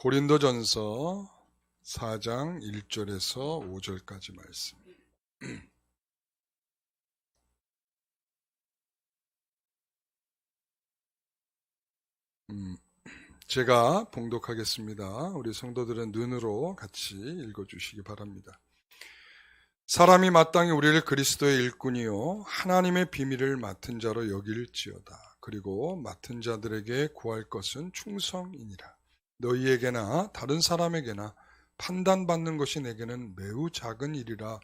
고린도전서 4장 1절에서 5절까지 말씀. 제가 봉독하겠습니다. 우리 성도들은 눈으로 같이 읽어주시기 바랍니다. 사람이 마땅히 우리를 그리스도의 일꾼이요 하나님의 비밀을 맡은 자로 여길지어다. 그리고 맡은 자들에게 구할 것은 충성이니라. 너희에게나 다른 사람에게나 판단받는 것이 내게는 매우 작은 일이라.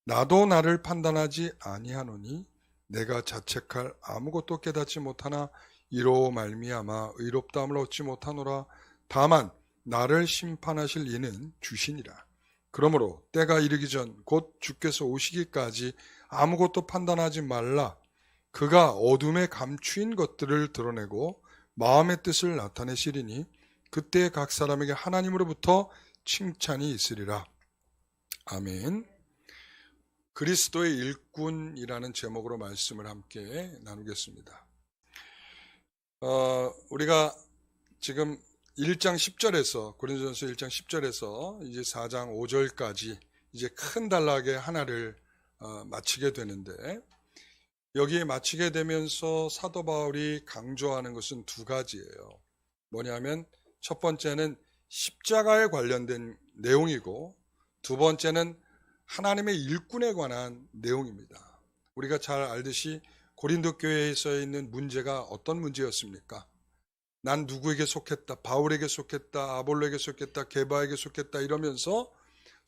나도 나를 판단하지 아니하노니 내가 자책할 아무것도 깨닫지 못하나 이로 말미암아 의롭다함을 얻지 못하노라. 다만 나를 심판하실 이는 주시니라. 그러므로 때가 이르기 전 곧 주께서 오시기까지 아무것도 판단하지 말라. 그가 어둠에 감추인 것들을 드러내고 마음의 뜻을 나타내시리니 그때 각 사람에게 하나님으로부터 칭찬이 있으리라. 아멘. 그리스도의 일꾼이라는 제목으로 말씀을 함께 나누겠습니다. 우리가 지금 1장 10절에서 고린도전서 1장 10절에서 이제 4장 5절까지 이제 큰 단락의 하나를 마치게 되는데, 여기에 마치게 되면서 사도 바울이 강조하는 것은 두 가지예요. 뭐냐면 첫 번째는 십자가에 관련된 내용이고, 두 번째는 하나님의 일꾼에 관한 내용입니다. 우리가 잘 알듯이 고린도 교회에 있는 문제가 어떤 문제였습니까? 난 누구에게 속했다, 바울에게 속했다, 아볼로에게 속했다, 게바에게 속했다 이러면서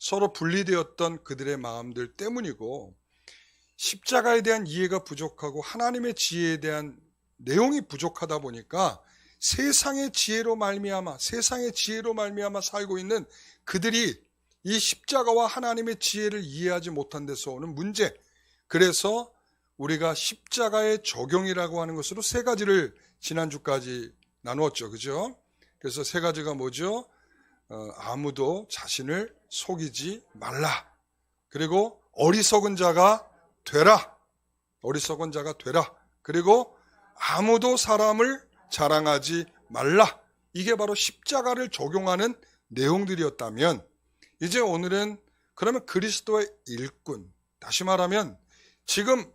서로 분리되었던 그들의 마음들 때문이고, 십자가에 대한 이해가 부족하고 하나님의 지혜에 대한 내용이 부족하다 보니까 세상의 지혜로 말미암아 살고 있는 그들이 이 십자가와 하나님의 지혜를 이해하지 못한 데서 오는 문제. 그래서 우리가 십자가의 적용이라고 하는 것으로 세 가지를 지난주까지 나누었죠. 그죠? 그래서 세 가지가 뭐죠? 아무도 자신을 속이지 말라. 그리고 어리석은 자가 되라. 그리고 아무도 사람을 자랑하지 말라. 이게 바로 십자가를 적용하는 내용들이었다면, 이제 오늘은 그러면 그리스도의 일꾼, 다시 말하면 지금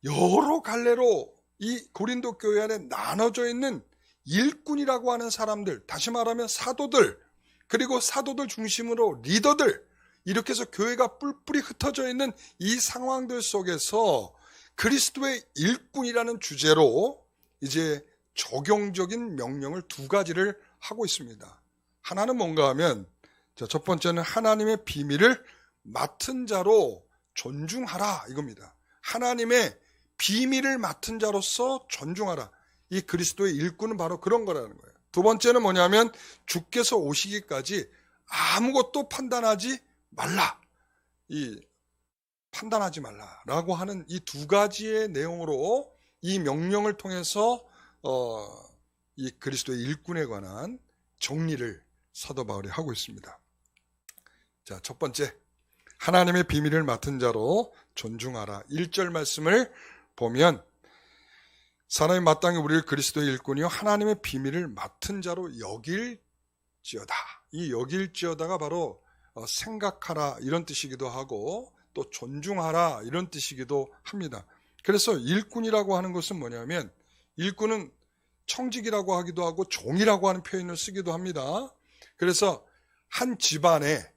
여러 갈래로 이 고린도 교회 안에 나눠져 있는 일꾼이라고 하는 사람들, 다시 말하면 사도들, 그리고 사도들 중심으로 리더들, 이렇게 해서 교회가 뿔뿔이 흩어져 있는 이 상황들 속에서 그리스도의 일꾼이라는 주제로 이제 적용적인 명령을 두 가지를 하고 있습니다. 하나는 뭔가 하면, 첫 번째는 하나님의 비밀을 맡은 자로 존중하라 이겁니다. 하나님의 비밀을 맡은 자로서 존중하라. 이 그리스도의 일꾼은 바로 그런 거라는 거예요. 두 번째는 뭐냐면 주께서 오시기까지 아무것도 판단하지 말라. 판단하지 말라라고 하는 이 두 가지의 내용으로 이 명령을 통해서 이 그리스도의 일꾼에 관한 정리를 사도 바울이 하고 있습니다. 자, 첫 번째, 하나님의 비밀을 맡은 자로 존중하라. 1절 말씀을 보면, 사람이 마땅히 우리를 그리스도의 일꾼이요 하나님의 비밀을 맡은 자로 여길지어다. 이 여길지어다가 바로 생각하라 이런 뜻이기도 하고, 또 존중하라 이런 뜻이기도 합니다. 그래서 일꾼이라고 하는 것은 뭐냐면, 일꾼은 청직이라고 하기도 하고 종이라고 하는 표현을 쓰기도 합니다. 그래서 한 집안의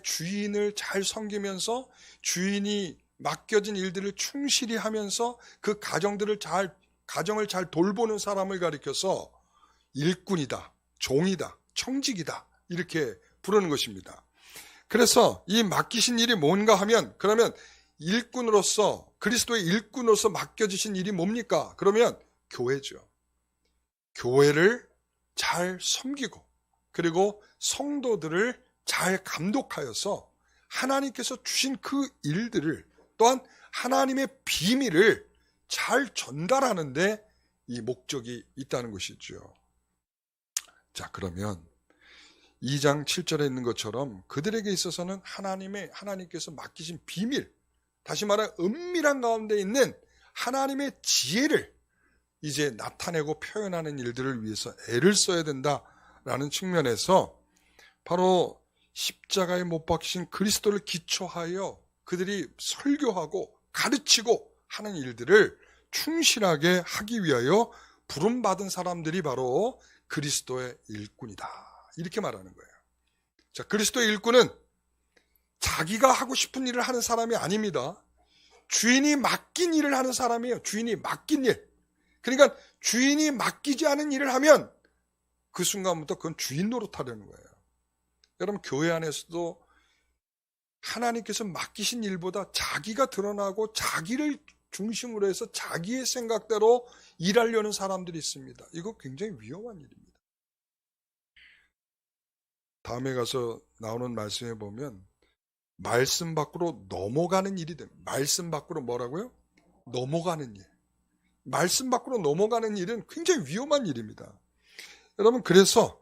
주인을 잘 섬기면서 주인이 맡겨진 일들을 충실히 하면서 그 가정을 잘 돌보는 사람을 가리켜서 일꾼이다, 종이다, 청직이다 이렇게 부르는 것입니다. 그래서 이 맡기신 일이 뭔가 하면, 그러면 일꾼으로서, 그리스도의 일꾼으로서 맡겨주신 일이 뭡니까? 그러면 교회죠. 교회를 잘 섬기고, 그리고 성도들을 잘 감독하여서 하나님께서 주신 그 일들을, 또한 하나님의 비밀을 잘 전달하는데 이 목적이 있다는 것이죠. 자, 그러면 2장 7절에 있는 것처럼 그들에게 있어서는 하나님께서 맡기신 비밀, 다시 말하면 은밀한 가운데 있는 하나님의 지혜를 이제 나타내고 표현하는 일들을 위해서 애를 써야 된다 라는 측면에서 바로 십자가에 못 박히신 그리스도를 기초하여 그들이 설교하고 가르치고 하는 일들을 충실하게 하기 위하여 부름받은 사람들이 바로 그리스도의 일꾼이다. 이렇게 말하는 거예요. 자, 그리스도의 일꾼은 자기가 하고 싶은 일을 하는 사람이 아닙니다. 주인이 맡긴 일을 하는 사람이에요. 주인이 맡긴 일. 그러니까 주인이 맡기지 않은 일을 하면 그 순간부터 그건 주인 노릇하려는 거예요. 여러분, 교회 안에서도 하나님께서 맡기신 일보다 자기가 드러나고 자기를 중심으로 해서 자기의 생각대로 일하려는 사람들이 있습니다. 이거 굉장히 위험한 일입니다. 다음에 가서 나오는 말씀에 보면 말씀 밖으로 넘어가는 일이 됩니다. 말씀 밖으로 뭐라고요? 넘어가는 일. 말씀 밖으로 넘어가는 일은 굉장히 위험한 일입니다. 여러분, 그래서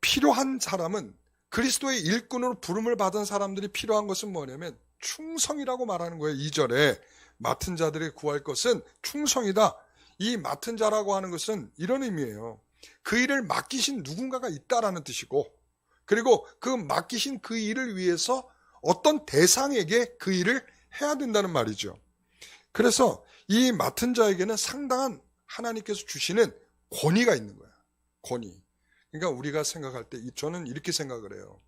필요한 사람은 그리스도의 일꾼으로 부름을 받은 사람들이 필요한 것은 뭐냐면 충성이라고 말하는 거예요. 2절에 맡은 자들의 구할 것은 충성이다. 이 맡은 자라고 하는 것은 이런 의미예요. 그 일을 맡기신 누군가가 있다라는 뜻이고, 그리고 그 맡기신 그 일을 위해서 어떤 대상에게 그 일을 해야 된다는 말이죠. 그래서 이 맡은 자에게는 상당한 하나님께서 주시는 권위가 있는 거야. 권위. 그러니까 우리가 생각할 때 저는 이렇게 생각을 해요.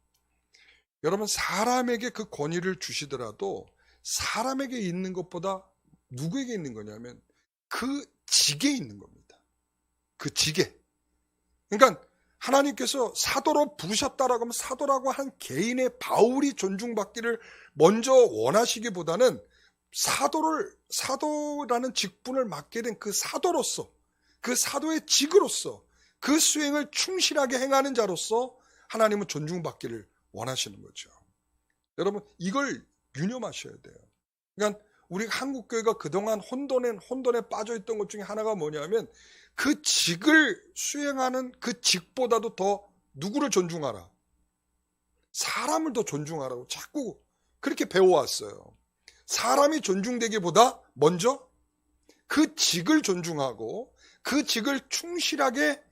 여러분, 사람에게 그 권위를 주시더라도 사람에게 있는 것보다 누구에게 있는 거냐면 그 직에 있는 겁니다. 그 직에. 그러니까 하나님께서 사도로 부르셨다라고 하면 사도라고 한 개인의 바울이 존중받기를 먼저 원하시기보다는 사도라는 직분을 맡게 된 그 사도로서, 그 사도의 직으로서 그 수행을 충실하게 행하는 자로서 하나님은 존중받기를 원하시는 거죠. 여러분, 이걸 유념하셔야 돼요. 그러니까 우리 한국교회가 그동안 혼돈에 빠져있던 것 중에 하나가 뭐냐면 그 직을 수행하는 그 직보다도 더 누구를 존중하라? 사람을 더 존중하라고 자꾸 그렇게 배워왔어요. 사람이 존중되기보다 먼저 그 직을 존중하고 그 직을 충실하게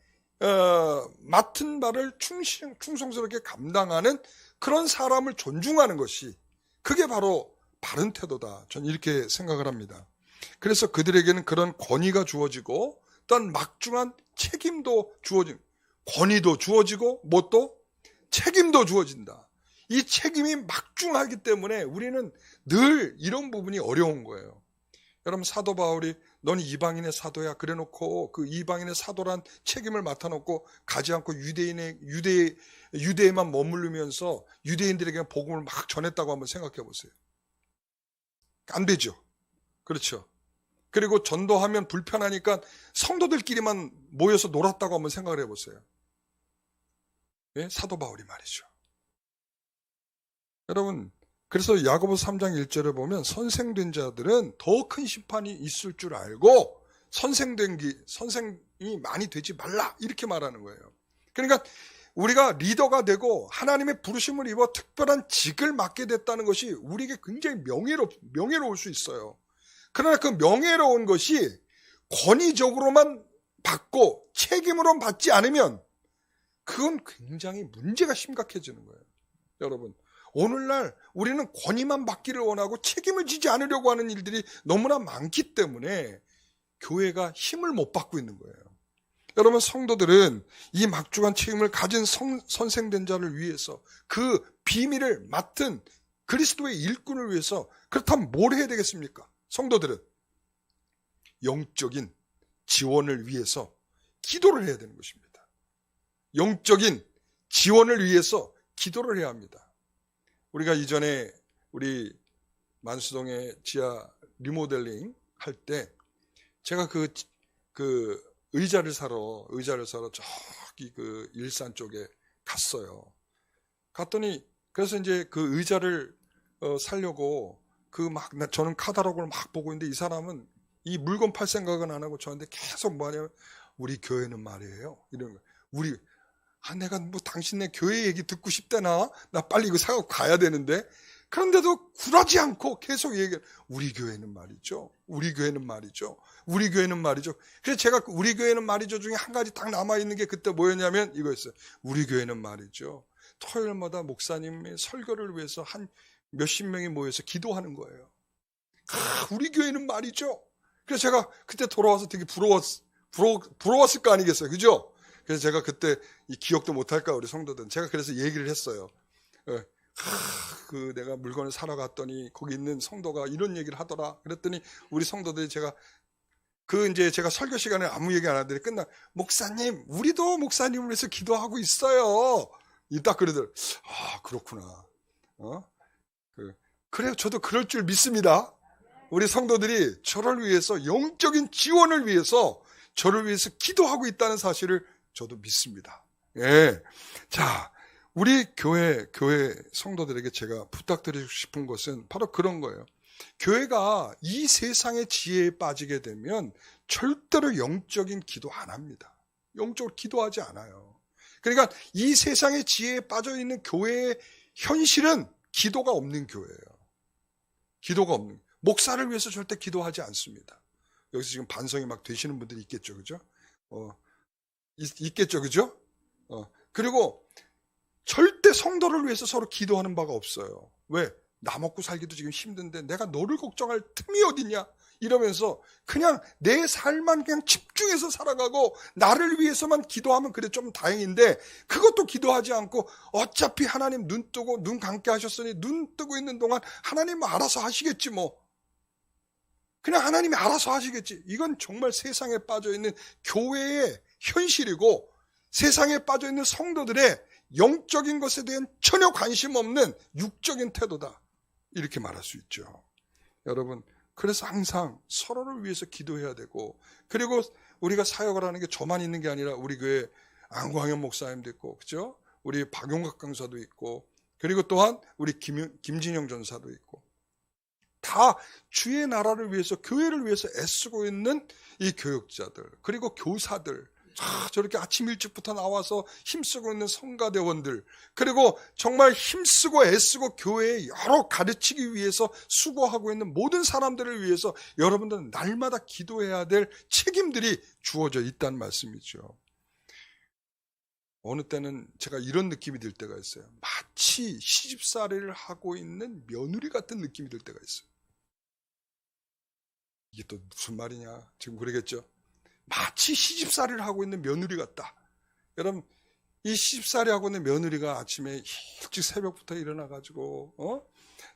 맡은 바를 충성스럽게 감당하는 그런 사람을 존중하는 것이 그게 바로 바른 태도다. 저는 이렇게 생각을 합니다. 그래서 그들에게는 그런 권위가 주어지고 어떤 막중한 책임도 권위도 주어지고 뭣도 책임도 주어진다. 이 책임이 막중하기 때문에 우리는 늘 이런 부분이 어려운 거예요. 여러분, 사도 바울이 너는 이방인의 사도야 그래놓고 그 이방인의 사도란 책임을 맡아놓고 가지 않고 유대에만 머무르면서 유대인들에게 복음을 막 전했다고 한번 생각해 보세요. 안 되죠. 그렇죠. 그리고 전도하면 불편하니까 성도들끼리만 모여서 놀았다고 한번 생각을 해보세요. 예? 사도 바울이 말이죠. 여러분, 그래서 야고보 3장 1절에 보면 선생된 자들은 더 큰 심판이 있을 줄 알고 선생이 많이 되지 말라 이렇게 말하는 거예요. 그러니까 우리가 리더가 되고 하나님의 부르심을 입어 특별한 직을 맡게 됐다는 것이 우리에게 굉장히 명예로울 수 있어요. 그러나 그 명예로운 것이 권위적으로만 받고 책임으로만 받지 않으면 그건 굉장히 문제가 심각해지는 거예요. 여러분, 오늘날 우리는 권위만 받기를 원하고 책임을 지지 않으려고 하는 일들이 너무나 많기 때문에 교회가 힘을 못 받고 있는 거예요. 여러분, 성도들은 이 막중한 책임을 가진 선생된 자를 위해서 그 비밀을 맡은 그리스도의 일꾼을 위해서 그렇다면 뭘 해야 되겠습니까? 성도들은 영적인 지원을 위해서 기도를 해야 되는 것입니다. 영적인 지원을 위해서 기도를 해야 합니다. 우리가 이전에 우리 만수동의 지하 리모델링 할 때 제가 그 의자를 사러 저기 그 일산 쪽에 갔어요. 갔더니 그래서 이제 그 의자를 사려고 저는 카탈로그를 막 보고 있는데 이 사람은 이 물건 팔 생각은 안 하고 저한테 계속 뭐냐면 우리 교회는 말이에요. 이런 거. 내가 뭐 당신네 교회 얘기 듣고 싶다나? 나 빨리 이거 사갖고 가야 되는데 그런데도 굴하지 않고 계속 우리 교회는 말이죠. 우리 교회는 말이죠. 우리 교회는 말이죠. 그래서 제가 우리 교회는 말이죠 중에 한 가지 딱 남아있는 게 그때 뭐였냐면 이거였어요. 우리 교회는 말이죠. 토요일마다 목사님의 설교를 위해서 한 몇십 명이 모여서 기도하는 거예요. 우리 교회는 말이죠. 그래서 제가 그때 돌아와서 되게 부러웠을 거 아니겠어요. 그죠? 그래서 제가 그때 이 기억도 못할까 우리 성도들은. 제가 그래서 얘기를 했어요. 내가 물건을 사러 갔더니 거기 있는 성도가 이런 얘기를 하더라. 그랬더니 우리 성도들이 제가 설교 시간에 아무 얘기 안 하더니 목사님, 우리도 목사님을 위해서 기도하고 있어요. 딱 그러더라고요. 그렇구나. 그래요. 저도 그럴 줄 믿습니다. 우리 성도들이 저를 위해서 영적인 지원을 위해서 저를 위해서 기도하고 있다는 사실을 저도 믿습니다. 예. 자, 우리 교회 성도들에게 제가 부탁드리고 싶은 것은 바로 그런 거예요. 교회가 이 세상의 지혜에 빠지게 되면 절대로 영적인 기도 안 합니다. 영적으로 기도하지 않아요. 그러니까 이 세상의 지혜에 빠져 있는 교회의 현실은 기도가 없는 교회예요. 기도가 없는, 목사를 위해서 절대 기도하지 않습니다. 여기서 지금 반성이 막 되시는 분들이 있겠죠, 그죠? 있겠죠, 그죠? 그리고 절대 성도를 위해서 서로 기도하는 바가 없어요. 왜? 나 먹고 살기도 지금 힘든데 내가 너를 걱정할 틈이 어딨냐? 이러면서 그냥 내 삶만 그냥 집중해서 살아가고 나를 위해서만 기도하면 그래 좀 다행인데, 그것도 기도하지 않고 어차피 하나님 눈 감게 하셨으니 눈 뜨고 있는 동안 하나님 알아서 하시겠지 뭐. 그냥 하나님이 알아서 하시겠지. 이건 정말 세상에 빠져있는 교회의 현실이고 세상에 빠져있는 성도들의 영적인 것에 대한 전혀 관심 없는 육적인 태도다. 이렇게 말할 수 있죠. 여러분, 그래서 항상 서로를 위해서 기도해야 되고, 그리고 우리가 사역을 하는 게 저만 있는 게 아니라 우리 교회 안광현 목사님도 있고, 그죠? 우리 박용각 강사도 있고, 그리고 또한 우리 김진영 전사도 있고, 다 주의 나라를 위해서 교회를 위해서 애쓰고 있는 이 교육자들, 그리고 교사들, 저렇게 아침 일찍부터 나와서 힘쓰고 있는 성가대원들, 그리고 정말 힘쓰고 애쓰고 교회에 여러 가르치기 위해서 수고하고 있는 모든 사람들을 위해서 여러분들은 날마다 기도해야 될 책임들이 주어져 있다는 말씀이죠. 어느 때는 제가 이런 느낌이 들 때가 있어요. 마치 시집살이를 하고 있는 며느리 같은 느낌이 들 때가 있어요. 이게 또 무슨 말이냐? 지금 그러겠죠? 마치 시집살이를 하고 있는 며느리 같다. 여러분, 이 시집살이 하고 있는 며느리가 아침에 일찍 새벽부터 일어나가지고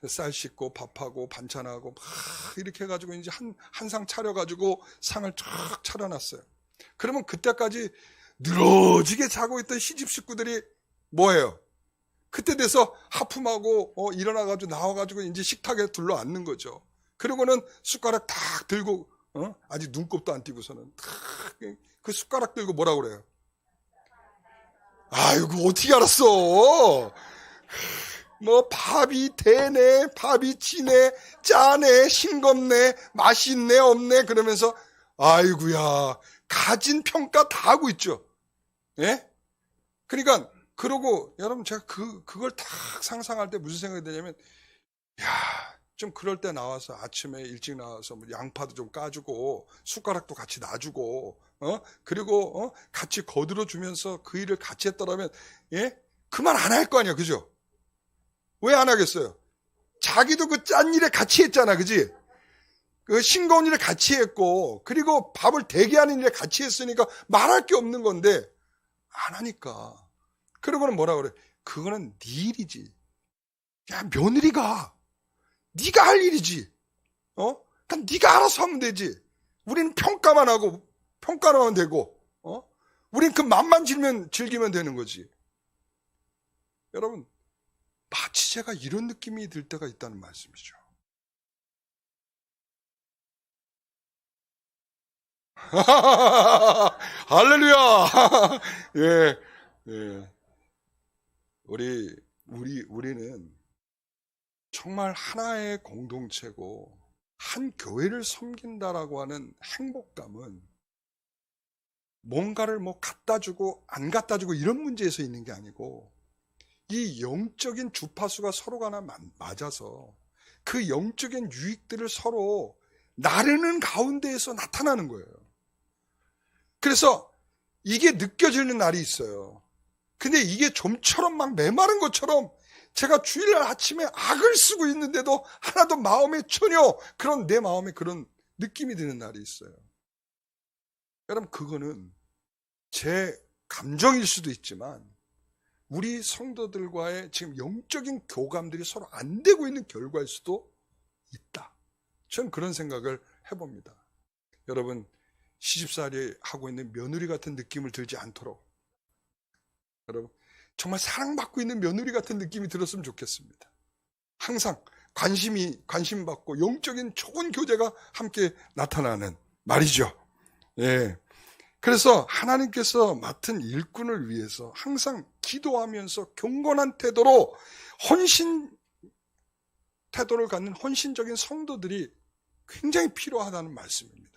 쌀 씻고 밥하고 반찬하고 막 이렇게 해가지고 이제 한 상 차려가지고 상을 쫙 차려놨어요. 그러면 그때까지 늘어지게 자고 있던 시집 식구들이 뭐예요? 그때 돼서 하품하고 일어나가지고 나와가지고 이제 식탁에 둘러앉는 거죠. 그리고는 숟가락 탁 들고 아직 눈곱도 안 띄고서는 그 숟가락 들고 뭐라고 그래요? 아이고, 어떻게 알았어? 뭐 밥이 되네, 밥이 지네, 짜네, 싱겁네, 맛있네, 없네, 그러면서 아이고야, 가진 평가 다 하고 있죠. 예? 그러니까 그러고 여러분, 제가 그걸 딱 상상할 때 무슨 생각이 드냐면, 좀 그럴 때 나와서 아침에 일찍 나와서 뭐 양파도 좀 까주고 숟가락도 같이 놔주고 그리고 같이 거들어 주면서 그 일을 같이 했더라면, 예? 그 말 안 할 거 아니야, 그죠? 왜 안 하겠어요? 자기도 그 짠 일에 같이 했잖아, 그지? 그 싱거운 일에 같이 했고, 그리고 밥을 대게 하는 일에 같이 했으니까 말할 게 없는 건데 안 하니까. 그러고는 뭐라 그래? 그거는 네 일이지. 야, 며느리가 네가 할 일이지. 그냥 네가 알아서 하면 되지. 우리는 평가만 하면 되고, 우리는 그 맛만 즐기면 되는 거지. 여러분, 마치 제가 이런 느낌이 들 때가 있다는 말씀이죠. 할렐루야. 예, 예. 우리는 정말 하나의 공동체고 한 교회를 섬긴다라고 하는 행복감은 뭔가를 뭐 갖다 주고 안 갖다 주고 이런 문제에서 있는 게 아니고, 이 영적인 주파수가 서로가 맞아서 그 영적인 유익들을 서로 나르는 가운데에서 나타나는 거예요. 그래서 이게 느껴지는 날이 있어요. 근데 이게 좀처럼 막 메마른 것처럼 제가 주일날 아침에 악을 쓰고 있는데도 하나도 마음에 전혀 그런 내 마음에 그런 느낌이 드는 날이 있어요. 여러분, 그거는 제 감정일 수도 있지만 우리 성도들과의 지금 영적인 교감들이 서로 안 되고 있는 결과일 수도 있다. 전 그런 생각을 해봅니다. 여러분, 시집살이 하고 있는 며느리 같은 느낌을 들지 않도록 여러분 정말 사랑받고 있는 며느리 같은 느낌이 들었으면 좋겠습니다. 항상 관심 받고 영적인 좋은 교제가 함께 나타나는 말이죠. 예. 그래서 하나님께서 맡은 일꾼을 위해서 항상 기도하면서 경건한 태도로 태도를 갖는 헌신적인 성도들이 굉장히 필요하다는 말씀입니다.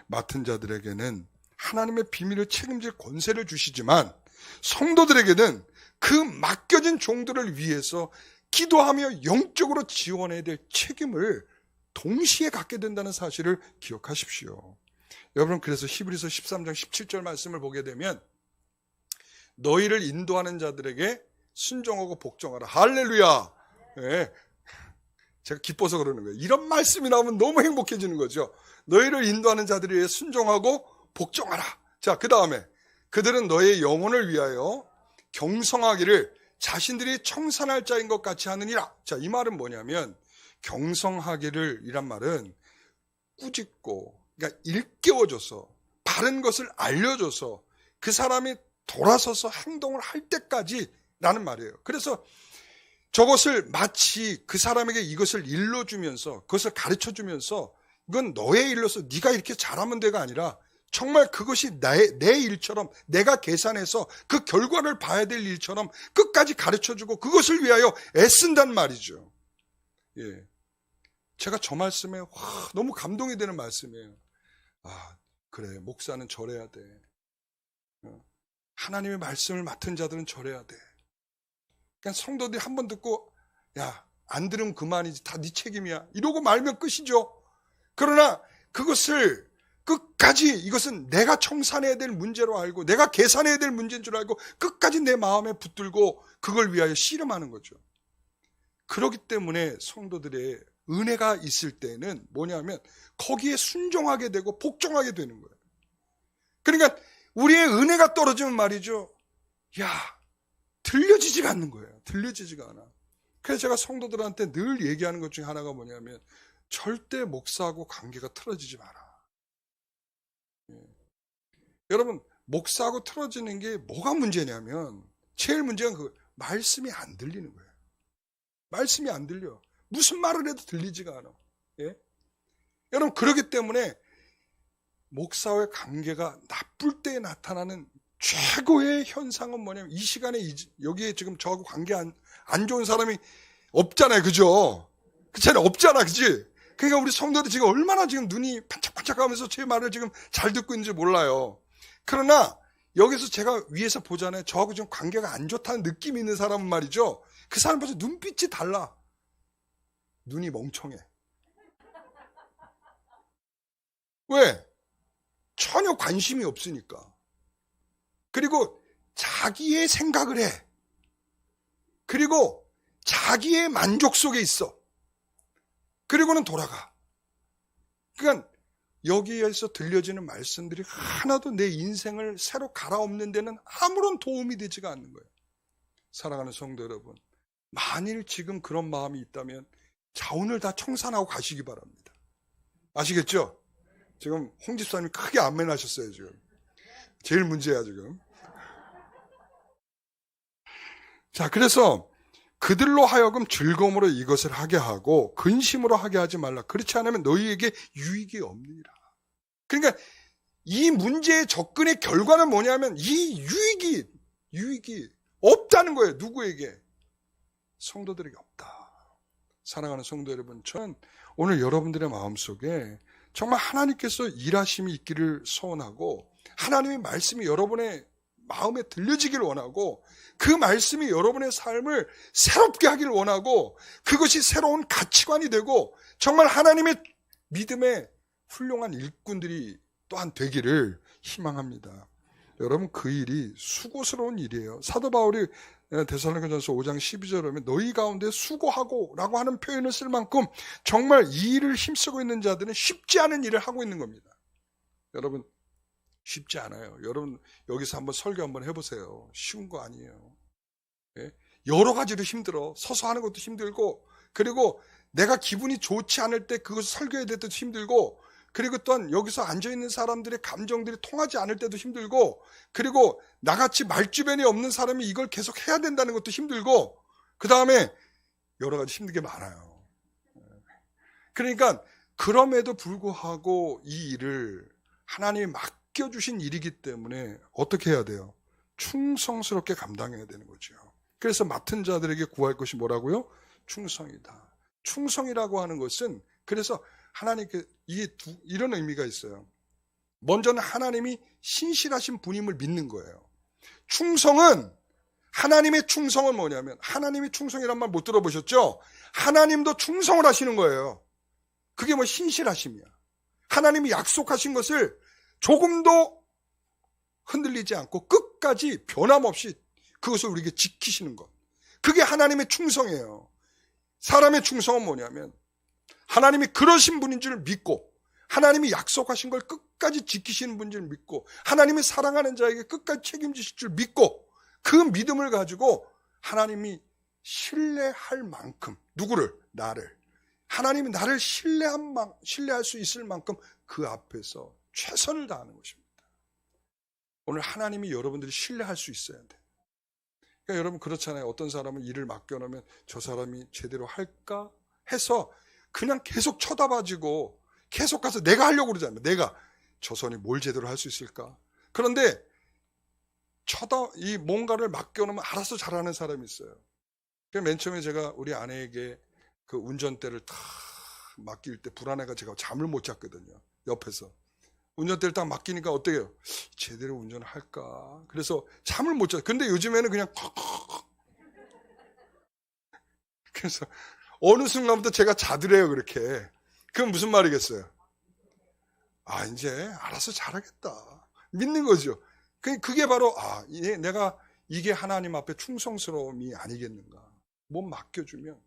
맡은 자들에게는 하나님의 비밀을 책임질 권세를 주시지만 성도들에게는 그 맡겨진 종들을 위해서 기도하며 영적으로 지원해야 될 책임을 동시에 갖게 된다는 사실을 기억하십시오. 여러분, 그래서 히브리서 13장 17절 말씀을 보게 되면 너희를 인도하는 자들에게 순종하고 복종하라. 할렐루야. 네. 제가 기뻐서 그러는 거예요. 이런 말씀이 나오면 너무 행복해지는 거죠. 너희를 인도하는 자들에 의해 순종하고 복종하라. 자, 그 다음에 그들은 너의 영혼을 위하여 경성하기를 자신들이 청산할 자인 것 같이 하느니라. 자, 이 말은 뭐냐면 경성하기를 이란 말은 꾸짖고, 그러니까 일깨워줘서 바른 것을 알려줘서 그 사람이 돌아서서 행동을 할 때까지 라는 말이에요. 그래서 저것을 마치 그 사람에게 이것을 일러주면서 그것을 가르쳐주면서 이건 너의 일로서 네가 이렇게 잘하면 돼가 아니라 정말 그것이 내 일처럼 내가 계산해서 그 결과를 봐야 될 일처럼 끝까지 가르쳐주고 그것을 위하여 애쓴단 말이죠. 예. 제가 저 말씀에 너무 감동이 되는 말씀이에요. 아, 그래, 목사는 절해야 돼. 하나님의 말씀을 맡은 자들은 절해야 돼. 그러니까 성도들이 한 번 듣고 야, 안 들으면 그만이지, 다 네 책임이야 이러고 말면 끝이죠. 그러나 그것을 끝까지 이것은 내가 청산해야 될 문제로 알고 내가 계산해야 될 문제인 줄 알고 끝까지 내 마음에 붙들고 그걸 위하여 씨름하는 거죠. 그렇기 때문에 성도들의 은혜가 있을 때는 뭐냐면 거기에 순종하게 되고 복종하게 되는 거예요. 그러니까 우리의 은혜가 떨어지면 말이죠, 야, 들려지지가 않는 거예요. 들려지지가 않아. 그래서 제가 성도들한테 늘 얘기하는 것 중에 하나가 뭐냐면 절대 목사하고 관계가 틀어지지 마라. 예. 여러분, 목사하고 틀어지는 게 뭐가 문제냐면 제일 문제가 그 말씀이 안 들리는 거예요. 말씀이 안 들려. 무슨 말을 해도 들리지가 않아. 예? 여러분, 그렇기 때문에 목사와의 관계가 나쁠 때 나타나는 최고의 현상은 뭐냐면 이 시간에 여기에 지금 저하고 관계 안 좋은 사람이 없잖아요. 그죠? 그렇잖아요. 없잖아. 그지? 그러니까 우리 성도들이 지금 얼마나 지금 눈이 반짝반짝하면서 제 말을 지금 잘 듣고 있는지 몰라요. 그러나 여기서 제가 위에서 보잖아요. 저하고 지금 관계가 안 좋다는 느낌이 있는 사람은 말이죠, 그 사람 벌써 눈빛이 달라. 눈이 멍청해. 왜? 전혀 관심이 없으니까. 그리고 자기의 생각을 해. 그리고 자기의 만족 속에 있어. 그리고는 돌아가. 그러니까 여기에서 들려지는 말씀들이 하나도 내 인생을 새로 갈아엎는 데는 아무런 도움이 되지가 않는 거예요. 사랑하는 성도 여러분, 만일 지금 그런 마음이 있다면 자, 오늘 다 청산하고 가시기 바랍니다. 아시겠죠? 지금 홍 집사님이 크게 아멘 하셨어요. 지금 제일 문제야 지금. 자, 그래서 그들로 하여금 즐거움으로 이것을 하게 하고 근심으로 하게 하지 말라. 그렇지 않으면 너희에게 유익이 없느니라. 그러니까 이 문제의 접근의 결과는 뭐냐면 이 유익이 없다는 거예요. 누구에게? 성도들에게 없다. 사랑하는 성도 여러분, 저는 오늘 여러분들의 마음속에 정말 하나님께서 일하심이 있기를 소원하고 하나님의 말씀이 여러분의 마음에 들려지기를 원하고 그 말씀이 여러분의 삶을 새롭게 하기를 원하고 그것이 새로운 가치관이 되고 정말 하나님의 믿음의 훌륭한 일꾼들이 또한 되기를 희망합니다. 여러분 그 일이 수고스러운 일이에요. 사도 바울이 데살로니가전서 5장 12절에 보면 너희 가운데 수고하고 라고 하는 표현을 쓸 만큼 정말 이 일을 힘쓰고 있는 자들은 쉽지 않은 일을 하고 있는 겁니다. 여러분 쉽지 않아요. 여러분 여기서 한번 설교 한번 해보세요. 쉬운 거 아니에요. 여러 가지로 힘들어. 서서 하는 것도 힘들고 그리고 내가 기분이 좋지 않을 때 그것을 설교해야 될 때도 힘들고 그리고 또한 여기서 앉아있는 사람들의 감정들이 통하지 않을 때도 힘들고 그리고 나같이 말주변이 없는 사람이 이걸 계속 해야 된다는 것도 힘들고 그 다음에 여러 가지 힘든 게 많아요. 그러니까 그럼에도 불구하고 이 일을 하나님이 맡겨주신 일이기 때문에 어떻게 해야 돼요? 충성스럽게 감당해야 되는 거죠. 그래서 맡은 자들에게 구할 것이 뭐라고요? 충성이다. 충성이라고 하는 것은 그래서 하나님께 이런 의미가 있어요. 먼저는 하나님이 신실하신 분임을 믿는 거예요. 충성은 하나님의 충성은 뭐냐면 하나님이 충성이란 말 못 들어보셨죠? 하나님도 충성을 하시는 거예요. 그게 뭐 신실하심이야. 하나님이 약속하신 것을 조금도 흔들리지 않고 끝까지 변함없이 그것을 우리에게 지키시는 것. 그게 하나님의 충성이에요. 사람의 충성은 뭐냐면 하나님이 그러신 분인 줄 믿고 하나님이 약속하신 걸 끝까지 지키시는 분인 줄 믿고 하나님이 사랑하는 자에게 끝까지 책임지실 줄 믿고 그 믿음을 가지고 하나님이 신뢰할 만큼 누구를? 나를. 하나님이 나를 신뢰할 수 있을 만큼 그 앞에서 최선을 다하는 것입니다. 오늘 하나님이 여러분들이 신뢰할 수 있어야 돼. 그러니까 여러분 그렇잖아요. 어떤 사람은 일을 맡겨놓으면 저 사람이 제대로 할까 해서 그냥 계속 쳐다봐지고 계속 가서 내가 하려고 그러잖아요. 내가 저 사람이 뭘 제대로 할 수 있을까? 그런데 이 뭔가를 맡겨놓으면 알아서 잘하는 사람이 있어요. 맨 처음에 제가 우리 아내에게 그 운전대를 다 맡길 때 불안해가 제가 잠을 못 잤거든요. 옆에서. 운전대를 딱 맡기니까 어때요? 제대로 운전을 할까? 그래서 잠을 못 잤어요. 근데 요즘에는 그냥 그래서 어느 순간부터 제가 자더래요, 그렇게. 그건 무슨 말이겠어요? 아, 이제 알아서 잘하겠다. 믿는 거죠. 그게 바로, 내가 이게 하나님 앞에 충성스러움이 아니겠는가. 뭐 맡겨주면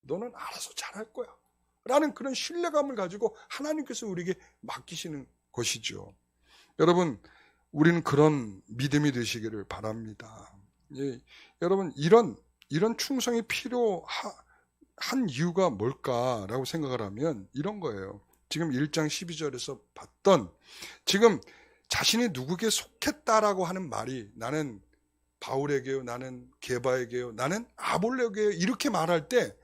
너는 알아서 잘할 거야. 라는 그런 신뢰감을 가지고 하나님께서 우리에게 맡기시는 것이죠. 여러분, 우리는 그런 믿음이 되시기를 바랍니다. 여러분, 이런 충성이 필요한 이유가 뭘까라고 생각을 하면 이런 거예요. 지금 1장 12절에서 봤던 지금 자신이 누구에게 속했다라고 하는 말이 나는 바울에게요, 나는 게바에게요, 나는 아볼레에게요 이렇게 말할 때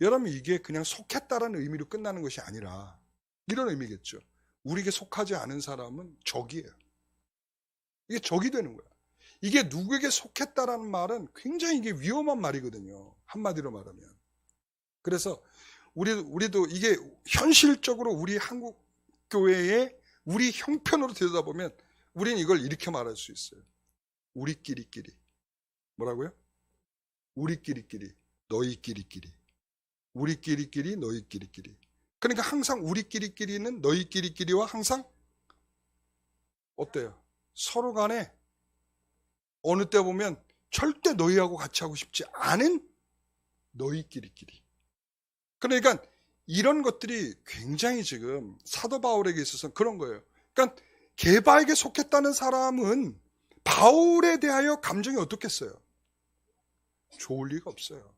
여러분 이게 그냥 속했다라는 의미로 끝나는 것이 아니라 이런 의미겠죠. 우리에게 속하지 않은 사람은 적이에요. 이게 적이 되는 거야. 이게 누구에게 속했다라는 말은 굉장히 이게 위험한 말이거든요. 한마디로 말하면. 그래서 우리도 이게 현실적으로 우리 한국 교회의 우리 형편으로 들여다보면 우리는 이걸 이렇게 말할 수 있어요. 우리끼리끼리. 뭐라고요? 우리끼리끼리, 너희끼리끼리. 우리끼리끼리, 너희끼리끼리. 그러니까 항상 우리끼리끼리는 너희끼리끼리와 항상 어때요? 서로 간에 어느 때 보면 절대 너희하고 같이 하고 싶지 않은 너희끼리끼리. 그러니까 이런 것들이 굉장히 지금 사도 바울에게 있어서 그런 거예요. 그러니까 게바에게 속했다는 사람은 바울에 대하여 감정이 어떻겠어요? 좋을 리가 없어요.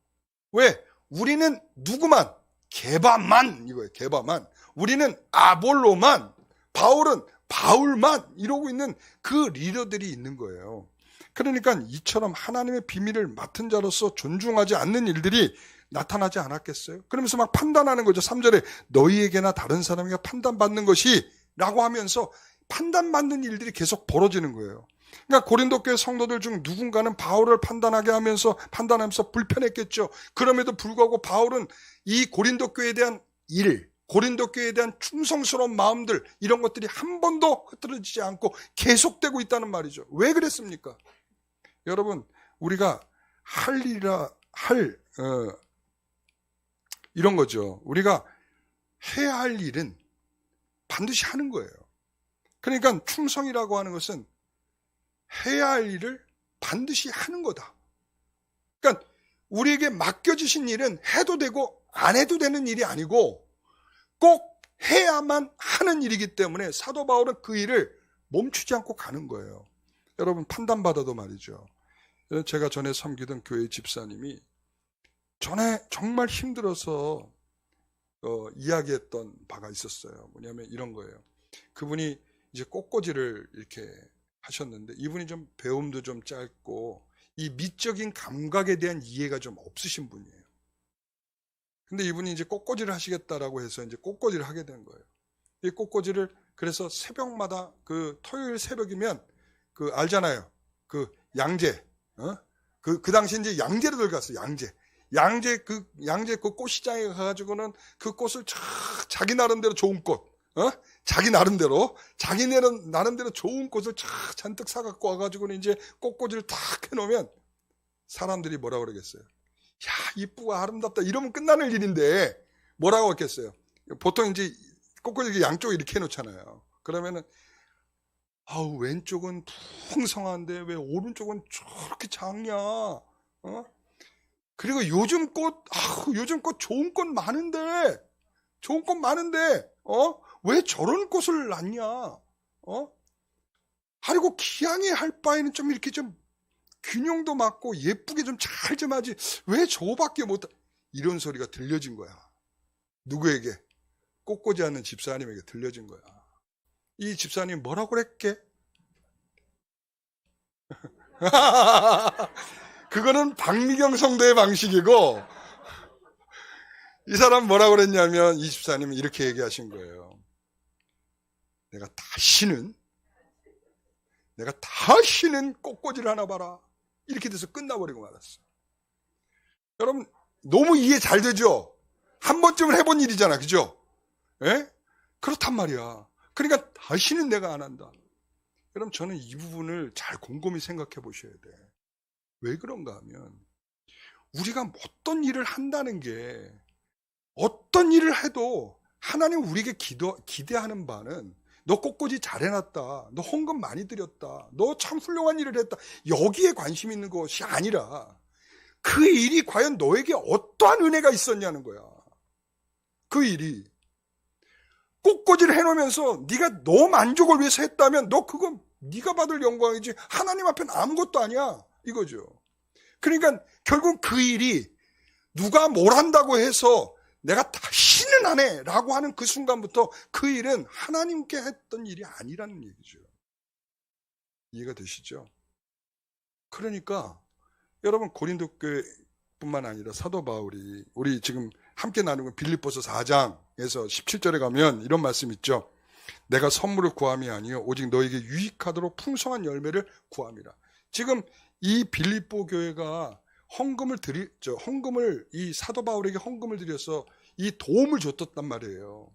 왜? 우리는 누구만? 게바만 이거예요. 게바만. 우리는 아볼로만. 바울은 바울만 이러고 있는 그 리더들이 있는 거예요. 그러니까 이처럼 하나님의 비밀을 맡은 자로서 존중하지 않는 일들이 나타나지 않았겠어요? 그러면서 막 판단하는 거죠. 3절에 너희에게나 다른 사람에게 판단받는 것이 라고 하면서 판단받는 일들이 계속 벌어지는 거예요. 그러니까 고린도 교회 성도들 중 누군가는 바울을 판단하면서 불편했겠죠. 그럼에도 불구하고 바울은 이 고린도 교회에 대한 고린도 교회에 대한 충성스러운 마음들 이런 것들이 한 번도 흐트러지지 않고 계속되고 있다는 말이죠. 왜 그랬습니까? 여러분, 우리가 할 일이라 이런 거죠. 우리가 해야 할 일은 반드시 하는 거예요. 그러니까 충성이라고 하는 것은 해야 할 일을 반드시 하는 거다. 그러니까 우리에게 맡겨주신 일은 해도 되고 안 해도 되는 일이 아니고 꼭 해야만 하는 일이기 때문에 사도 바울은 그 일을 멈추지 않고 가는 거예요. 여러분, 판단받아도 말이죠. 제가 전에 섬기던 교회 집사님이 전에 정말 힘들어서 이야기했던 바가 있었어요. 뭐냐면 이런 거예요. 그분이 이제 꽃꽂이를 이렇게 하셨는데 이분이 좀 배움도 좀 짧고 이 미적인 감각에 대한 이해가 좀 없으신 분이에요. 근데 이분이 이제 꽃꽂이를 하시겠다라고 해서 이제 꽃꽂이를 하게 된 거예요. 이 꽃꽂이를 그래서 새벽마다 그 토요일 새벽이면 그 알잖아요. 그 양재, 그 당시 이제 양재로 들어갔어요. 양재 그 꽃시장에 가가지고는 그 꽃을 자기 나름대로 좋은 꽃, 자기 나름대로 좋은 꽃을 잔뜩 사갖고 와가지고는 이제 꽃꽂이를 탁 해놓으면 사람들이 뭐라 그러겠어요? 야, 이쁘고 아름답다 이러면 끝나는 일인데 뭐라고 했겠어요? 보통 이제 꽃꽂이 양쪽에 이렇게 해놓잖아요. 그러면은 아우, 왼쪽은 풍성한데 왜 오른쪽은 저렇게 작냐? 그리고 요즘 꽃 좋은 꽃 많은데 왜 저런 꽃을 놨냐? 그리고 기양이 할 바에는 좀 이렇게 좀 균형도 맞고 예쁘게 좀 잘 좀 하지 왜 저거밖에 못 이런 소리가 들려진 거야. 누구에게? 꽃꽂이 하는 집사님에게 들려진 거야. 이 집사님 뭐라고 그랬게? 그거는 박미경 성도의 방식이고 이 사람 뭐라고 그랬냐면 이 집사님은 이렇게 얘기하신 거예요. 내가 다시는 꽃꽂이를 하나 봐라. 이렇게 돼서 끝나버리고 말았어. 여러분, 너무 이해 잘 되죠? 한 번쯤은 해본 일이잖아. 그죠? 예? 그렇단 말이야. 그러니까 다시는 내가 안 한다. 여러분, 저는 이 부분을 잘 곰곰이 생각해 보셔야 돼. 왜 그런가 하면 우리가 어떤 일을 한다는 게 어떤 일을 해도 하나님 우리에게 기대하는 바는 너 꽃꽂이 잘 해놨다. 너 헌금 많이 드렸다. 너 참 훌륭한 일을 했다. 여기에 관심 있는 것이 아니라 그 일이 과연 너에게 어떠한 은혜가 있었냐는 거야. 그 일이. 꽃꽂이를 해놓으면서 네가 너 만족을 위해서 했다면 너 그건 네가 받을 영광이지 하나님 앞에는 아무것도 아니야. 이거죠. 그러니까 결국 그 일이 누가 뭘 한다고 해서 내가 다시는 안 해 라고 하는 그 순간부터 그 일은 하나님께 했던 일이 아니라는 얘기죠. 이해가 되시죠? 그러니까 여러분, 고린도 교회뿐만 아니라 사도 바울이 우리 지금 함께 나누는 빌립보서 4장에서 17절에 가면 이런 말씀 있죠. 내가 선물을 구함이 아니요 오직 너에게 유익하도록 풍성한 열매를 구함이라. 지금 이 빌립보 교회가 헌금을 이 사도 바울에게 헌금을 드려서 이 도움을 줬단 말이에요.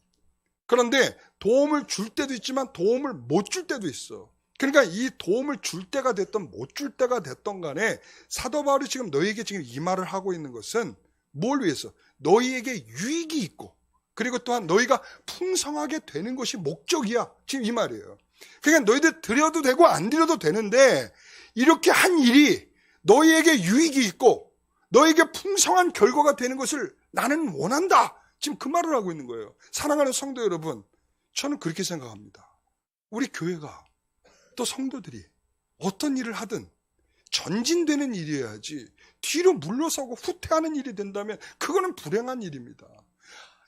그런데 도움을 줄 때도 있지만 도움을 못 줄 때도 있어. 그러니까 이 도움을 줄 때가 됐던 못 줄 때가 됐던 간에 사도 바울이 지금 너희에게 지금 이 말을 하고 있는 것은 뭘 위해서? 너희에게 유익이 있고 그리고 또한 너희가 풍성하게 되는 것이 목적이야. 지금 이 말이에요. 그러니까 너희들 드려도 되고 안 드려도 되는데 이렇게 한 일이 너희에게 유익이 있고 너희에게 풍성한 결과가 되는 것을 나는 원한다. 지금 그 말을 하고 있는 거예요. 사랑하는 성도 여러분, 저는 그렇게 생각합니다. 우리 교회가 또 성도들이 어떤 일을 하든 전진되는 일이어야지 뒤로 물러서고 후퇴하는 일이 된다면 그거는 불행한 일입니다.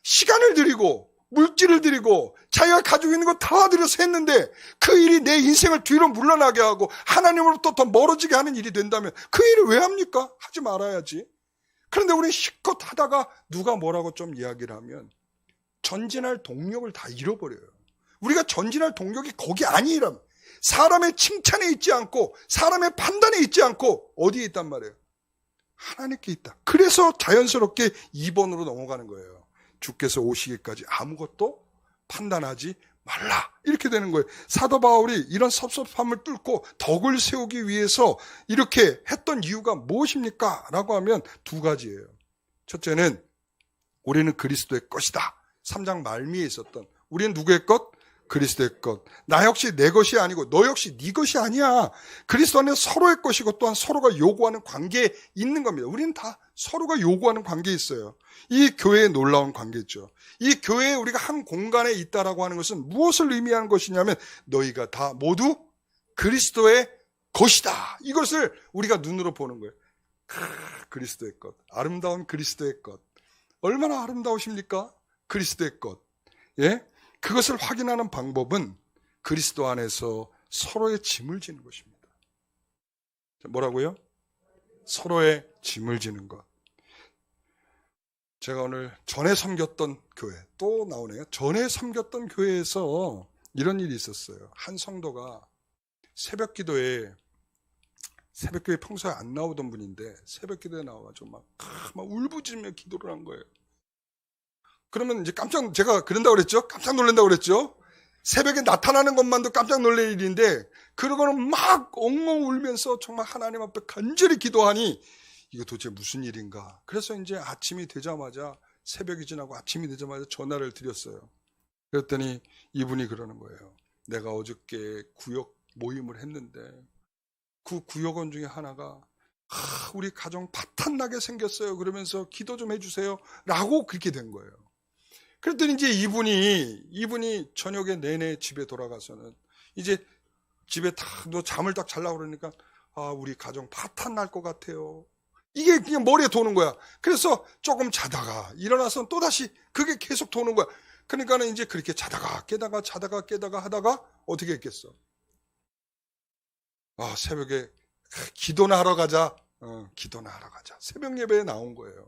시간을 들이고 물질을 들이고 자기가 가지고 있는 거 다 들여서 했는데 그 일이 내 인생을 뒤로 물러나게 하고 하나님으로부터 더 멀어지게 하는 일이 된다면 그 일을 왜 합니까? 하지 말아야지. 그런데 우리 실컷 하다가 누가 뭐라고 좀 이야기를 하면 전진할 동력을 다 잃어버려요. 우리가 전진할 동력이 거기 아니라면 사람의 칭찬에 있지 않고 사람의 판단에 있지 않고 어디에 있단 말이에요? 하나님께 있다. 그래서 자연스럽게 2번으로 넘어가는 거예요. 주께서 오시기까지 아무것도 판단하지 말라. 이렇게 되는 거예요. 사도 바울이 이런 섭섭함을 뚫고 덕을 세우기 위해서 이렇게 했던 이유가 무엇입니까? 라고 하면 두 가지예요. 첫째는 우리는 그리스도의 것이다. 3장 말미에 있었던 우리는 누구의 것? 그리스도의 것. 나 역시 내 것이 아니고 너 역시 네 것이 아니야. 그리스도 안에 서로의 것이고 또한 서로가 요구하는 관계에 있는 겁니다. 우리는 다 서로가 요구하는 관계에 있어요. 이 교회의 놀라운 관계죠. 이 교회에 우리가 한 공간에 있다라고 하는 것은 무엇을 의미하는 것이냐면 너희가 다 모두 그리스도의 것이다. 이것을 우리가 눈으로 보는 거예요. 그리스도의 것. 아름다운 그리스도의 것. 얼마나 아름다우십니까? 그리스도의 것. 예? 그것을 확인하는 방법은 그리스도 안에서 서로의 짐을 지는 것입니다. 뭐라고요? 서로의 짐을 지는 것. 제가 오늘 전에 섬겼던 교회, 또 나오네요. 전에 섬겼던 교회에서 이런 일이 있었어요. 한 성도가 새벽기도에 평소에 안 나오던 분인데 새벽기도에 나와가지고 막 울부짖으며 기도를 한 거예요. 그러면 이제 제가 그런다고 그랬죠? 깜짝 놀란다고 그랬죠? 새벽에 나타나는 것만도 깜짝 놀랄 일인데, 그러고는 막 엉엉 울면서 정말 하나님 앞에 간절히 기도하니, 이거 도대체 무슨 일인가? 그래서 이제 아침이 되자마자, 새벽이 지나고 아침이 되자마자 전화를 드렸어요. 그랬더니 이분이 그러는 거예요. 내가 어저께 구역 모임을 했는데, 그 구역원 중에 하나가, 우리 가정 파탄나게 생겼어요. 그러면서 기도 좀 해주세요. 라고 그렇게 된 거예요. 그랬더니 이제 이분이 저녁에 내내 집에 돌아가서는 이제 집에 너 잠을 딱 자려고 그러니까 우리 가정 파탄 날 것 같아요. 이게 그냥 머리에 도는 거야. 그래서 조금 자다가 일어나서 또다시 그게 계속 도는 거야. 그러니까는 이제 그렇게 자다가 깨다가 하다가 어떻게 했겠어? 새벽에 기도나 하러 가자. 기도나 하러 가자. 새벽 예배에 나온 거예요.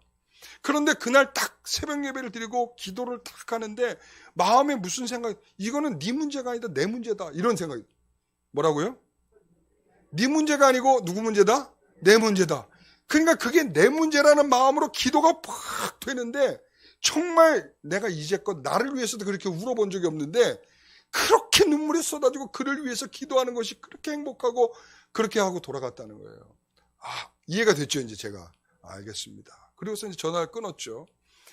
그런데 그날 딱 새벽 예배를 드리고 기도를 딱 하는데 마음에 무슨 생각이, 이거는 네 문제가 아니다 내 문제다, 이런 생각이. 뭐라고요? 네 문제가 아니고 누구 문제다? 내 문제다. 그러니까 그게 내 문제라는 마음으로 기도가 팍 되는데, 정말 내가 이제껏 나를 위해서도 그렇게 울어본 적이 없는데 그렇게 눈물이 쏟아지고 그를 위해서 기도하는 것이 그렇게 행복하고 그렇게 하고 돌아갔다는 거예요. 이해가 됐죠? 이제 제가 알겠습니다. 그리고서 이제 전화를 끊었죠.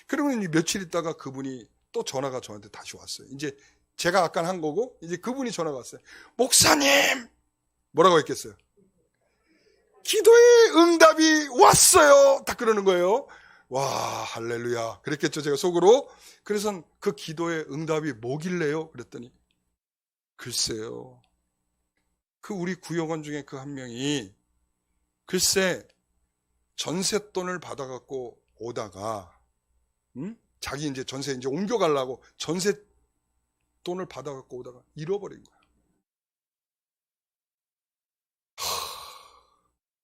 그리고 이제 며칠 있다가 그분이 또 전화가 저한테 다시 왔어요. 이제 제가 아까 한 거고 이제 그분이 전화가 왔어요. 목사님! 뭐라고 했겠어요? 기도의 응답이 왔어요! 딱 그러는 거예요. 와, 할렐루야. 그랬겠죠, 제가 속으로. 그래서 그 기도의 응답이 뭐길래요? 그랬더니 글쎄요, 그 우리 구역원 중에 그 한 명이 글쎄 전세돈을 받아갖고 오다가, 자기 이제 전세 이제 옮겨가려고 전세돈을 받아갖고 오다가 잃어버린 거야.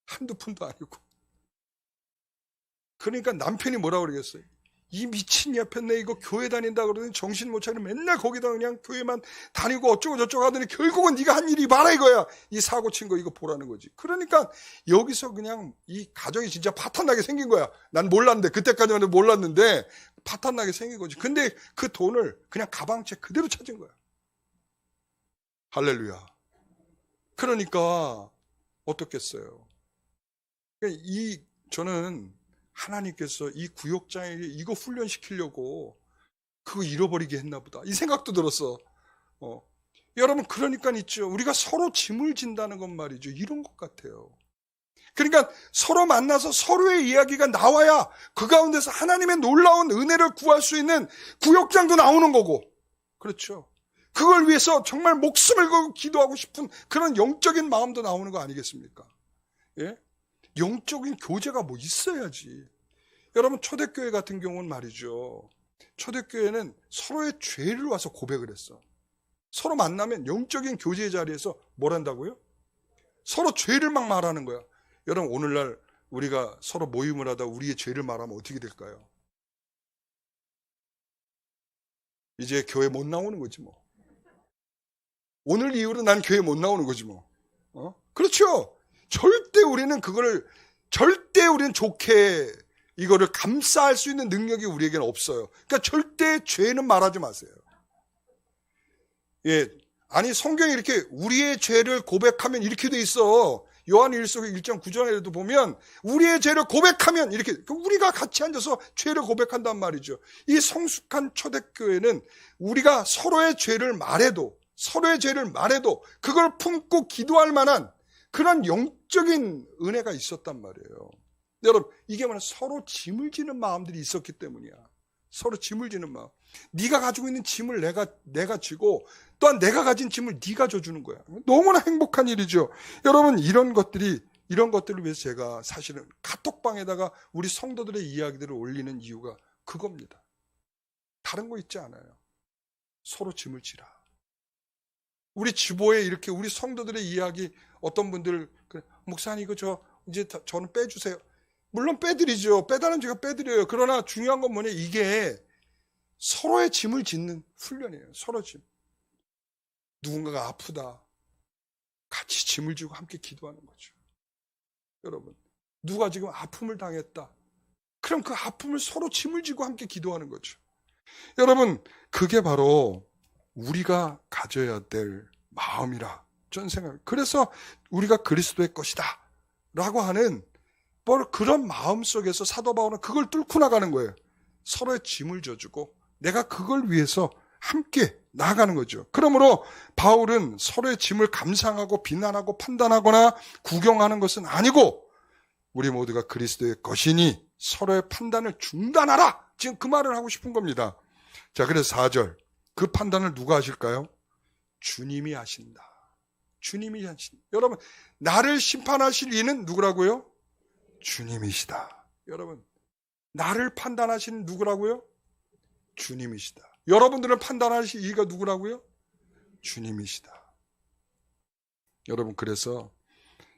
한두 푼도 아니고. 그러니까 남편이 뭐라고 그러겠어요? 이 미친 옆에 이거 교회 다닌다 그러더니 정신 못 차리고 맨날 거기다 그냥 교회만 다니고 어쩌고 저쩌고 하더니 결국은 네가 한 일이 봐라 이거야. 이 사고 친 거 이거 보라는 거지. 그러니까 여기서 그냥 이 가정이 진짜 파탄나게 생긴 거야. 난 몰랐는데, 그때까지는 몰랐는데 파탄나게 생긴 거지. 근데 그 돈을 그냥 가방채 그대로 찾은 거야. 할렐루야. 그러니까 어떻겠어요? 저는 하나님께서 이 구역장에게 이거 훈련시키려고 그거 잃어버리게 했나 보다, 이 생각도 들었어. 여러분, 그러니까 있죠. 우리가 서로 짐을 진다는 건 말이죠. 이런 것 같아요. 그러니까 서로 만나서 서로의 이야기가 나와야 그 가운데서 하나님의 놀라운 은혜를 구할 수 있는 구역장도 나오는 거고, 그렇죠. 그걸 위해서 정말 목숨을 걸고 기도하고 싶은 그런 영적인 마음도 나오는 거 아니겠습니까? 예? 영적인 교제가 뭐 있어야지. 여러분, 초대교회 같은 경우는 말이죠. 초대교회는 서로의 죄를 와서 고백을 했어. 서로 만나면 영적인 교제의 자리에서 뭘 한다고요? 서로 죄를 막 말하는 거야. 여러분, 오늘날 우리가 서로 모임을 하다 우리의 죄를 말하면 어떻게 될까요? 이제 교회 못 나오는 거지 뭐. 오늘 이후로 난 교회 못 나오는 거지 뭐. 그렇죠. 절대 우리는 좋게 이거를 감싸할 수 있는 능력이 우리에게는 없어요. 그러니까 절대 죄는 말하지 마세요. 예. 아니, 성경에 이렇게 우리의 죄를 고백하면 이렇게 돼 있어. 요한일서 1장 9절에도 보면 우리의 죄를 고백하면 이렇게, 우리가 같이 앉아서 죄를 고백한단 말이죠. 이 성숙한 초대교회는 우리가 서로의 죄를 말해도 그걸 품고 기도할 만한 그런 영적인 은혜가 있었단 말이에요. 여러분, 이게 뭐냐? 서로 짐을 지는 마음들이 있었기 때문이야. 서로 짐을 지는 마음. 네가 가지고 있는 짐을 내가 지고, 또한 내가 가진 짐을 네가 져주는 거야. 너무나 행복한 일이죠. 여러분, 이런 것들을 위해서 제가 사실은 카톡방에다가 우리 성도들의 이야기들을 올리는 이유가 그겁니다. 다른 거 있지 않아요. 서로 짐을 지라. 우리 주보에 이렇게 우리 성도들의 이야기, 어떤 분들, 목사님 이거 이제 저는 빼주세요. 물론 빼드리죠. 빼달라면 제가 빼드려요. 그러나 중요한 건 뭐냐? 이게 서로의 짐을 짓는 훈련이에요. 서로 짐. 누군가가 아프다. 같이 짐을 지고 함께 기도하는 거죠. 여러분, 누가 지금 아픔을 당했다. 그럼 그 아픔을 서로 짐을 지고 함께 기도하는 거죠. 여러분, 그게 바로 우리가 가져야 될 마음이라 저는 생각해요. 그래서 우리가 그리스도의 것이다 라고 하는 그런 마음 속에서 사도 바울은 그걸 뚫고 나가는 거예요. 서로의 짐을 져주고 내가 그걸 위해서 함께 나아가는 거죠. 그러므로 바울은 서로의 짐을 감상하고 비난하고 판단하거나 구경하는 것은 아니고 우리 모두가 그리스도의 것이니 서로의 판단을 중단하라. 지금 그 말을 하고 싶은 겁니다. 자, 그래서 4절. 그 판단을 누가 하실까요? 주님이 하신다. 주님이 하신다. 여러분, 나를 심판하실 이는 누구라고요? 주님이시다. 여러분, 나를 판단하시는 누구라고요? 주님이시다. 여러분들을 판단하실 이가 누구라고요? 주님이시다. 여러분, 그래서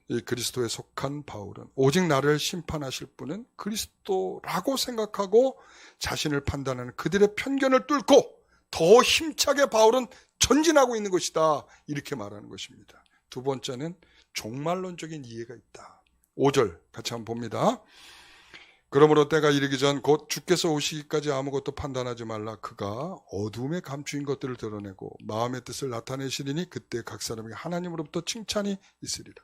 이 그리스도에 속한 바울은 오직 나를 심판하실 분은 그리스도라고 생각하고 자신을 판단하는 그들의 편견을 뚫고 더 힘차게 바울은 전진하고 있는 것이다. 이렇게 말하는 것입니다. 두 번째는 종말론적인 이해가 있다. 5절 같이 한번 봅니다. 그러므로 때가 이르기 전 곧 주께서 오시기까지 아무것도 판단하지 말라. 그가 어둠에 감추인 것들을 드러내고 마음의 뜻을 나타내시리니 그때 각 사람에게 하나님으로부터 칭찬이 있으리라.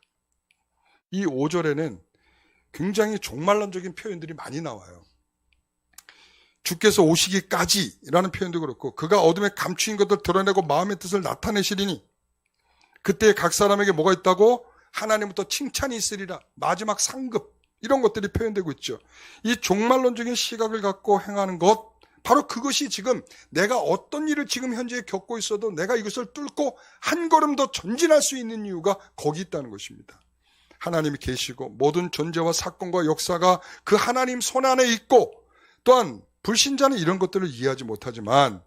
이 5절에는 굉장히 종말론적인 표현들이 많이 나와요. 주께서 오시기까지라는 표현도 그렇고 그가 어둠에 감추인 것들을 드러내고 마음의 뜻을 나타내시리니 그때 각 사람에게 뭐가 있다고? 하나님부터 칭찬이 있으리라. 마지막 상급, 이런 것들이 표현되고 있죠. 이 종말론적인 시각을 갖고 행하는 것, 바로 그것이 지금 내가 어떤 일을 지금 현재 겪고 있어도 내가 이것을 뚫고 한 걸음 더 전진할 수 있는 이유가 거기 있다는 것입니다. 하나님이 계시고 모든 존재와 사건과 역사가 그 하나님 손 안에 있고, 또한 불신자는 이런 것들을 이해하지 못하지만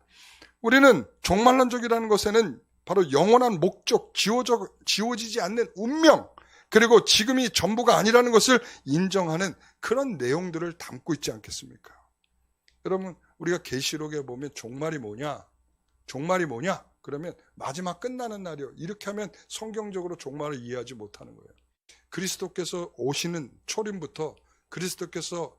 우리는 종말론적이라는 것에는 바로 영원한 목적, 지워지지 않는 운명, 그리고 지금이 전부가 아니라는 것을 인정하는 그런 내용들을 담고 있지 않겠습니까? 여러분, 우리가 계시록에 보면 종말이 뭐냐? 그러면 마지막 끝나는 날이요. 이렇게 하면 성경적으로 종말을 이해하지 못하는 거예요. 그리스도께서 오시는 초림부터 그리스도께서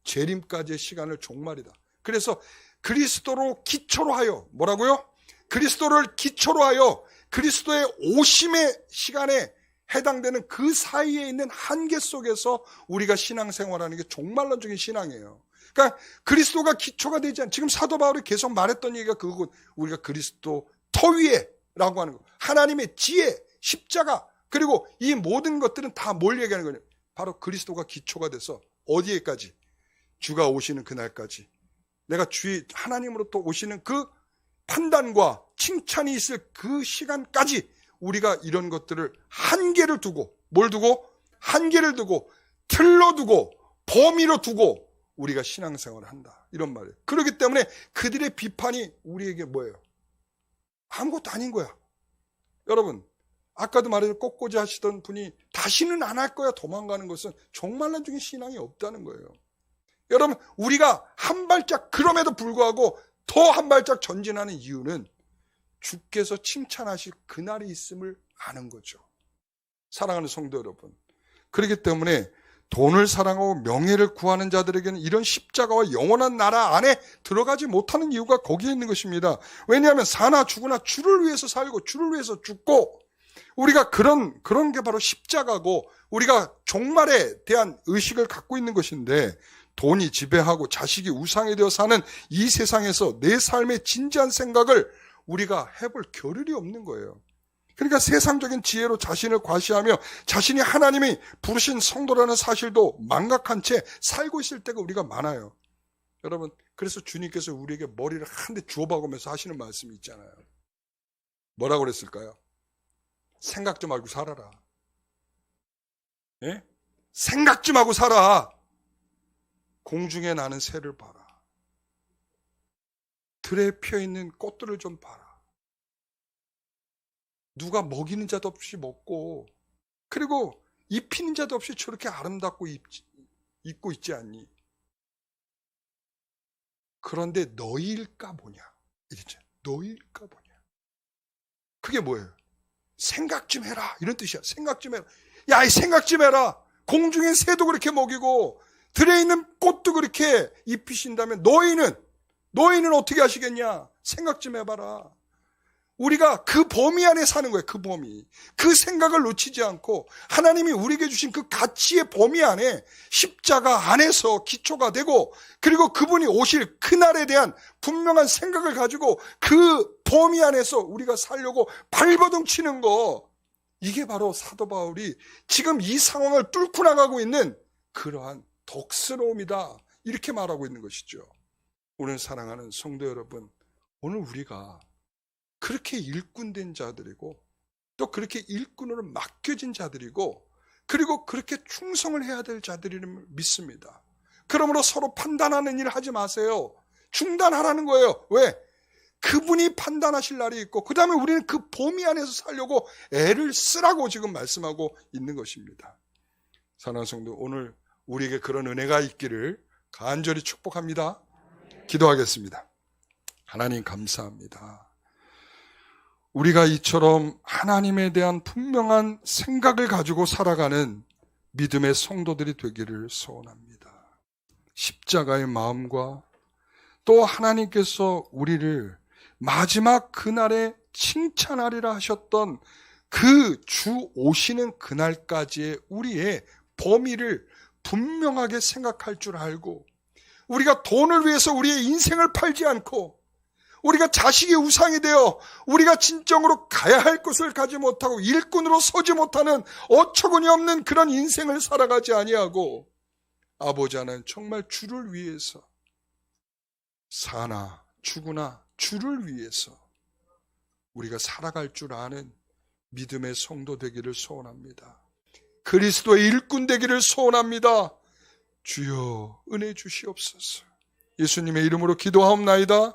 재림까지의 시간을 종말이다. 그래서 그리스도로 기초로 하여 뭐라고요? 그리스도를 기초로 하여 그리스도의 오심의 시간에 해당되는 그 사이에 있는 한계 속에서 우리가 신앙생활하는 게 종말론적인 신앙이에요. 그러니까 그리스도가 기초가 되지 않는, 지금 사도 바울이 계속 말했던 얘기가 그거고, 우리가 그리스도 터 위에라고 하는 거, 하나님의 지혜, 십자가, 그리고 이 모든 것들은 다 뭘 얘기하는 거냐? 바로 그리스도가 기초가 돼서 어디에까지? 주가 오시는 그날까지, 내가 하나님으로부터 오시는 그 판단과 칭찬이 있을 그 시간까지 우리가 이런 것들을 한계를 두고, 뭘 두고? 한계를 두고, 틀로 두고, 범위로 두고 우리가 신앙생활을 한다. 이런 말이에요. 그렇기 때문에 그들의 비판이 우리에게 뭐예요? 아무것도 아닌 거야. 여러분, 아까도 말해서 꽃꽂이 하시던 분이 다시는 안 할 거야 도망가는 것은 종말론적인 신앙이 없다는 거예요. 여러분, 우리가 한 발짝, 그럼에도 불구하고 더 한 발짝 전진하는 이유는 주께서 칭찬하실 그날이 있음을 아는 거죠. 사랑하는 성도 여러분, 그렇기 때문에 돈을 사랑하고 명예를 구하는 자들에게는 이런 십자가와 영원한 나라 안에 들어가지 못하는 이유가 거기에 있는 것입니다. 왜냐하면 사나 죽으나 주를 위해서 살고 주를 위해서 죽고, 우리가 그런 게 바로 십자가고, 우리가 종말에 대한 의식을 갖고 있는 것인데, 돈이 지배하고 자식이 우상이 되어 사는 이 세상에서 내 삶의 진지한 생각을 우리가 해볼 겨를이 없는 거예요. 그러니까 세상적인 지혜로 자신을 과시하며 자신이 하나님이 부르신 성도라는 사실도 망각한 채 살고 있을 때가 우리가 많아요. 여러분, 그래서 주님께서 우리에게 머리를 한 대 주워박으면서 하시는 말씀이 있잖아요. 뭐라고 그랬을까요? 생각 좀 하고 살아라. 예? 생각 좀 하고 살아. 공중에 나는 새를 봐라. 들에 피어있는 꽃들을 좀 봐라. 누가 먹이는 자도 없이 먹고, 그리고 입히는 자도 없이 저렇게 아름답고 입고 있지 않니? 그런데 너희일까 보냐? 이랬죠. 너희일까 보냐? 그게 뭐예요? 생각 좀 해라. 이런 뜻이야. 생각 좀 해라. 야, 생각 좀 해라. 공중에 새도 그렇게 먹이고 들에 있는 꽃도 그렇게 입히신다면 너희는 어떻게 하시겠냐? 생각 좀 해봐라. 우리가 그 범위 안에 사는 거예요. 그 범위. 그 생각을 놓치지 않고 하나님이 우리에게 주신 그 가치의 범위 안에 십자가 안에서 기초가 되고, 그리고 그분이 오실 그날에 대한 분명한 생각을 가지고 그 범위 안에서 우리가 살려고 발버둥 치는 거, 이게 바로 사도 바울이 지금 이 상황을 뚫고 나가고 있는 그러한 덕스러움이다, 이렇게 말하고 있는 것이죠. 오늘 사랑하는 성도 여러분, 오늘 우리가 그렇게 일꾼된 자들이고, 또 그렇게 일꾼으로 맡겨진 자들이고, 그리고 그렇게 충성을 해야 될 자들임을 믿습니다. 그러므로 서로 판단하는 일 하지 마세요. 중단하라는 거예요. 왜? 그분이 판단하실 날이 있고, 그 다음에 우리는 그 범위 안에서 살려고 애를 쓰라고 지금 말씀하고 있는 것입니다. 사랑하는 성도, 오늘 우리에게 그런 은혜가 있기를 간절히 축복합니다. 기도하겠습니다. 하나님 감사합니다. 우리가 이처럼 하나님에 대한 분명한 생각을 가지고 살아가는 믿음의 성도들이 되기를 소원합니다. 십자가의 마음과 또 하나님께서 우리를 마지막 그날에 칭찬하리라 하셨던 그 주 오시는 그날까지의 우리의 범위를 분명하게 생각할 줄 알고, 우리가 돈을 위해서 우리의 인생을 팔지 않고, 우리가 자식이 우상이 되어 우리가 진정으로 가야 할 곳을 가지 못하고 일꾼으로 서지 못하는 어처구니 없는 그런 인생을 살아가지 아니하고, 아버지 하나님, 정말 주를 위해서 사나 죽으나 주를 위해서 우리가 살아갈 줄 아는 믿음의 성도 되기를 소원합니다. 그리스도의 일꾼 되기를 소원합니다. 주여 은혜 주시옵소서. 예수님의 이름으로 기도하옵나이다.